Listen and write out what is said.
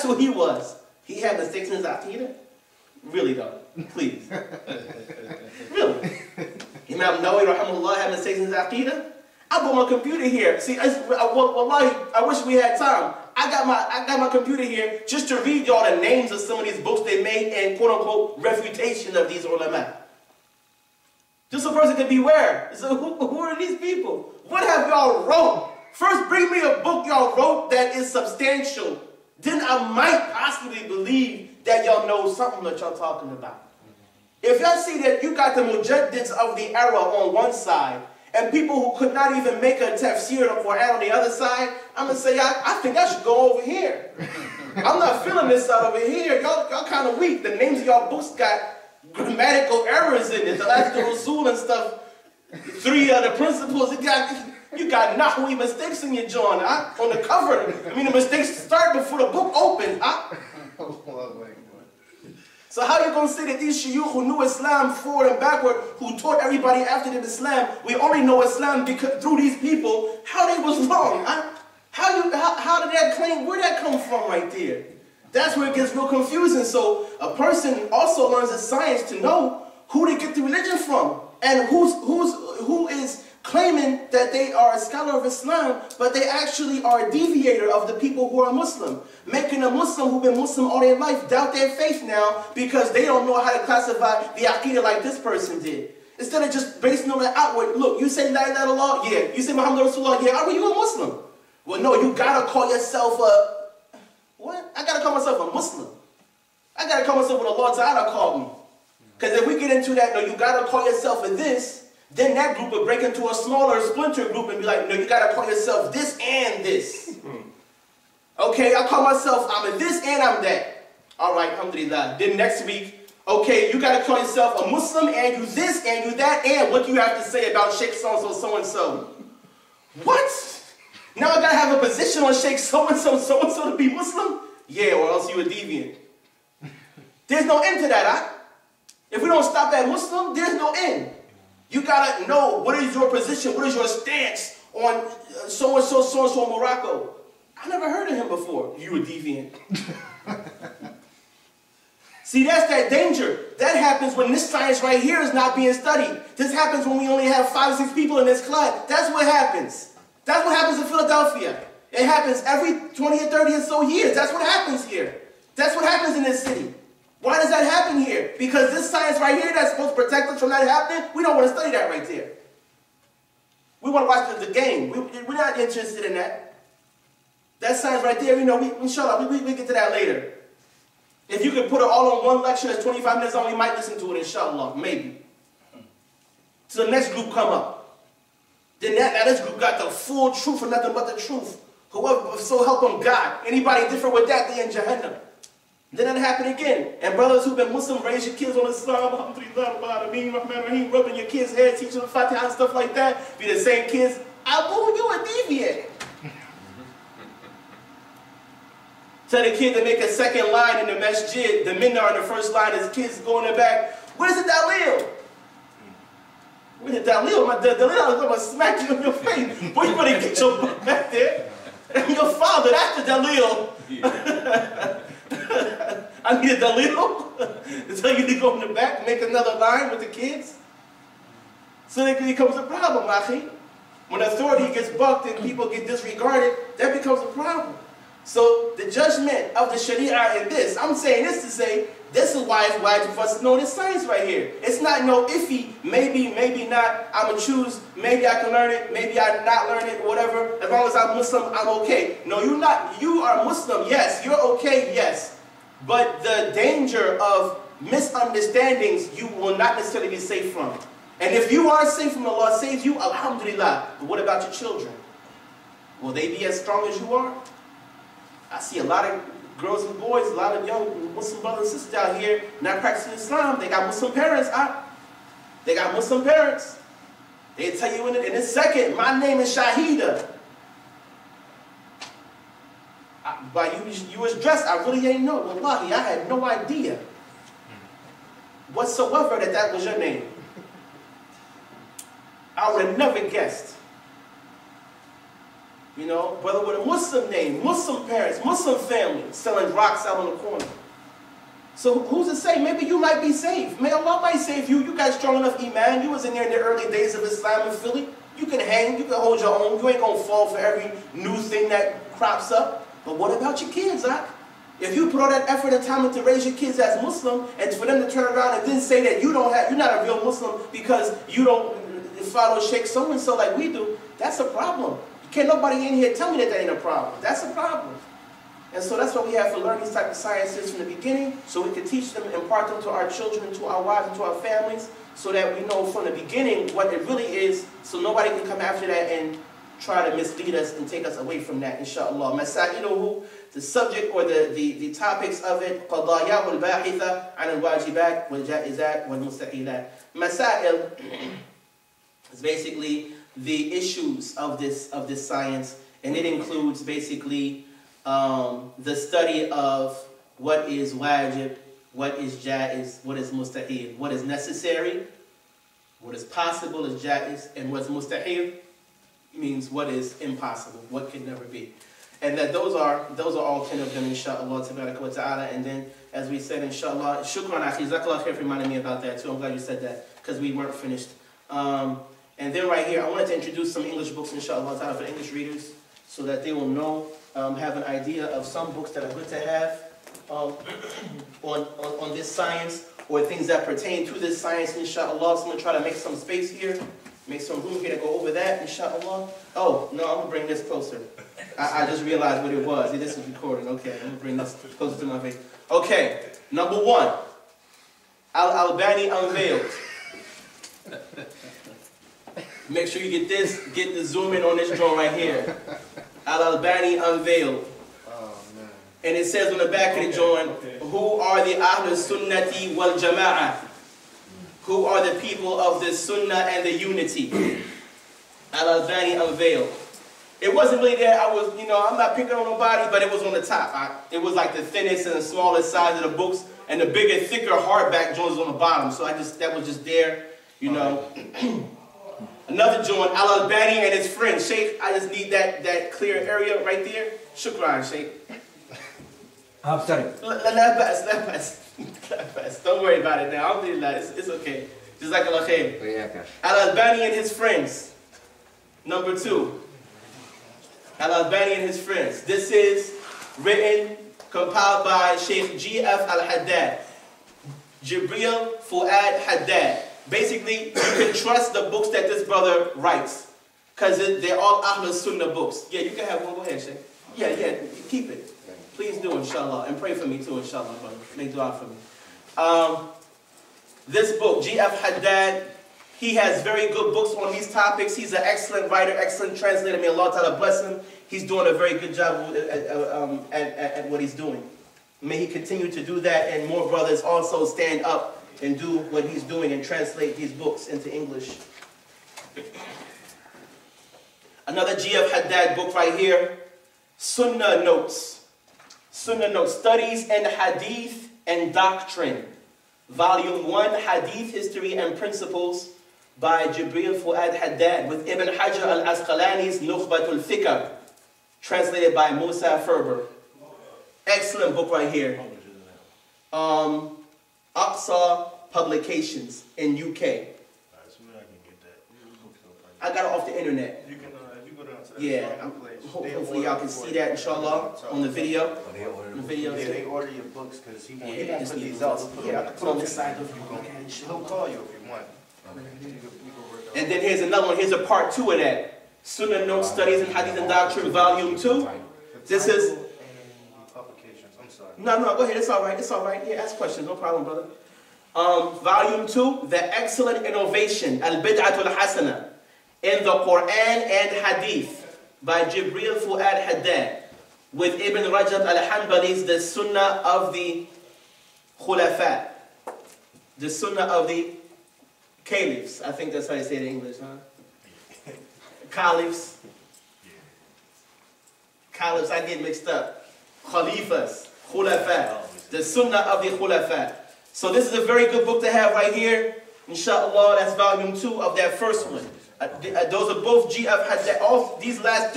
who he was. He had mistakes in his Aqeedah? Really though, please. Really? Imam Nawawi rahimahullah had mistakes in his Aqeedah? I bought my computer here. See, wallahi, I wish we had time. I got my computer here just to read y'all the names of some of these books they made and quote-unquote refutation of these ulama. Just so a person can beware. So who are these people? What have y'all wrote? First bring me a book y'all wrote that is substantial. Then I might possibly believe that y'all know something that y'all talking about. If y'all see that you got the mujaddids of the era on one side, and people who could not even make a tafsir of the Quran on the other side, I'm going to say, I think I should go over here. I'm not feeling this out over here. Y'all kind of weak. The names of y'all books got grammatical errors in it. The last Rasul and stuff. 3 of the principles. You got nahwi mistakes in your joint. On the cover. I mean, the mistakes start before the book opens. So how are you going to say that these shuyukh who knew Islam forward and backward, who taught everybody after them Islam, we only know Islam because, through these people, how they was wrong? How did that claim, where did that come from right there? That's where it gets real confusing. So a person also learns the science to know who to get the religion from and who is claiming that they are a scholar of Islam, but they actually are a deviator of the people who are Muslim, making a Muslim who've been Muslim all their life doubt their faith now because they don't know how to classify the Aqeedah like this person did. Instead of just basing on the outward, look, you say La ilaha illallah, yeah. You say Muhammad Rasulullah, yeah. Are you a Muslim? Well, no, you gotta call yourself a, what? I gotta call myself a Muslim. I gotta call myself what Allah Ta'ala called me. Because if we get into that, no, you gotta call yourself a this, then that group would break into a smaller splinter group and be like, no, you gotta call yourself this and this. Okay, I call myself, I'm a this and I'm that. All right, alhamdulillah. Then next week, okay, you gotta call yourself a Muslim and you this and you that, and what do you have to say about Shaykh so-and-so, so-and-so? What? Now I gotta have a position on Shaykh so-and-so, so-and-so to be Muslim? Yeah, or else you a deviant. There's no end to that, huh? If we don't stop at Muslim, there's no end. You gotta know what is your position, what is your stance on so-and-so, so-and-so in Morocco. I never heard of him before. You a deviant. See, that's that danger. That happens when this science right here is not being studied. This happens when we only have 5 or 6 people in this class. That's what happens. That's what happens in Philadelphia. It happens every 20 or 30 or so years. That's what happens here. That's what happens in this city. Why does that happen here? Because this science right here that's supposed to protect us from that happening, we don't want to study that right there. We want to watch the game. We're not interested in that. That science right there, you know, inshallah, we get to that later. If you could put it all on one lecture that's 25 minutes on, we might listen to it, inshallah, maybe. So the next group come up. Then now this group got the full truth and nothing but the truth. Whoever, so help them God. Anybody different with that, they in Jahannam. Then that happened again. And brothers who've been Muslim, raise your kids on Islam, alhamdulillah, العالمين, الرحمن, الرحيم, rubbing your kids' head, teaching them Fatiha and stuff like that. Be the same kids. Abu, you a deviant. Tell the kid to make a second line in the masjid. The men are in the first line, his kids go in the back. Where's the dalil? Where's the dalil? The dalil is going to smack you in your face. Boy, you better get your butt back there. And your father, that's the dalil. Yeah. I need a dalil to tell you to go in the back, make another line with the kids. So that becomes a problem, akhi. When authority gets bucked and people get disregarded, that becomes a problem. So the judgment of the Sharia in this, I'm saying this to say, this is why it's wise for us to know this science right here. It's not no iffy, maybe, maybe not, I'm going to choose, maybe I can learn it, maybe I not learn it, whatever. As long as I'm Muslim, I'm okay. No, you're not. You are Muslim, yes. You're okay, yes. But the danger of misunderstandings, you will not necessarily be safe from. And if you are safe from Allah saves you, alhamdulillah. But what about your children? Will they be as strong as you are? I see a lot of girls and boys, a lot of young Muslim brothers and sisters out here not practicing Islam. They got Muslim parents. They got Muslim parents. They tell you in a second, my name is Shaheeda. But you was dressed, I really ain't know. Wallahi, I had no idea whatsoever that was your name. I would have never guessed. You know, brother with a Muslim name, Muslim parents, Muslim family, selling rocks out on the corner. So who's to say? Maybe you might be saved. May Allah might save you. You got strong enough iman. You was in there in the early days of Islam in Philly. You can hang, you can hold your own. You ain't going to fall for every new thing that crops up. But what about your kids, huh? If you put all that effort and time into raise your kids as Muslim, and for them to turn around and then say that you're not a real Muslim because you don't follow Shaykh so-and-so like we do, that's a problem. Can't nobody in here tell me that ain't a problem. That's a problem. And so that's why we have to learn these type of sciences from the beginning, so we can teach them, impart them to our children, to our wives, and to our families, so that we know from the beginning what it really is, so nobody can come after that and try to mislead us and take us away from that, inshallah. Masailuhu, the subject or the topics of it, قضاياه الباحثة عن الواجبات والجائزات والمستحيلات. Masail is basically the issues of this science, and it includes basically the study of what is wajib, what is jaiz, what is mustahil, what is necessary, what is possible is jaiz, and what is mustahil means what is impossible, what can never be. And that those are all 10 of them, inshallah, tabaraka wa ta'ala. And then, as we said, inshallah, shukran akhi, jazakallah khair for reminding me about that too. I'm glad you said that, because we weren't finished. And then right here, I wanted to introduce some English books, inshallah ta'ala, for English readers, so that they will know, have an idea of some books that are good to have on this science, or things that pertain to this science, inshallah. So I'm going to try to make some space here, make some room here to go over that, inshallah. Oh, no, I'm going to bring this closer. I just realized what it was. This is recording. Okay, I'm going to bring this closer to my face. Okay, number 1, Al-Albani unveiled. Make sure you get the zoom in on this joint right here. Al-Albani unveiled. Oh, man. And it says on the back of the joint, who are the Ahlus Sunnah wal Jamaa'ah? Who are the people of the Sunnah and the unity? Al-Albani unveiled. It wasn't really there. I'm not picking on nobody, but it was on the top. It was like the thinnest and the smallest size of the books, and the bigger, thicker hardback joints on the bottom. So that was just there, you know. Another joint, Al-Albani and his friend, Shaykh. I just need that clear area right there. Shukran, Shaykh. I'm sorry. Don't worry about it now. Alhamdulillah, it's okay. Just like Allah. Al-Albani and his friends. Number 2. Al-Albani and his friends. This is written, compiled by Shaykh G.F. Al-Haddad. Jibril Fuad Haddad. Basically, you can trust the books that this brother writes, because they're all Ahlus Sunnah books. Yeah, you can have one. Go ahead, Shaykh. Yeah, keep it. Please do, inshallah. And pray for me too, inshallah, brother. Make dua for me. This book, G.F. Haddad, he has very good books on these topics. He's an excellent writer, excellent translator. May Allah Ta'ala bless him. He's doing a very good job at what he's doing. May he continue to do that, and more brothers also stand up and do what he's doing and translate these books into English. Another G.F. Haddad book right here, Sunnah Notes. Sunnah Notes, Studies in Hadith and Doctrine. Volume 1, Hadith, History and Principles by Jibril Fuad Haddad with Ibn Hajar al-Asqalani's Nukhbatul Fikr, translated by Musa Ferber. Excellent book right here. Aqsa Publications in UK. I got it off the internet. You can, if you go down to that, yeah, hopefully y'all can see that, inshallah, on the video. Yeah, they order your books because he won't put these out. Yeah, I can put on this side of you. He'll call you if you want. And then here's another one. Here's a part 2 of that. Sunnah Notes, Studies in Hadith and Doctrine, Volume 2. This is... I'm sorry. No, go ahead. It's all right. It's all right. Yeah, ask questions. No problem, brother. Volume 2, The Excellent Innovation, Al-Bid'atul Hasana, in the Quran and Hadith, by Jibril Fuad Haddad, with Ibn Rajab al-Hanbali's The Sunnah of the Khulafa, the Sunnah of the Caliphs. I think that's how you say it in English, huh? Caliphs. Caliphs, I get mixed up. Khalifas, Khulafa, the Sunnah of the Khulafa. So this is a very good book to have right here. Inshallah, that's volume 2 of that first one. Those are both G.F. Haddad. All these last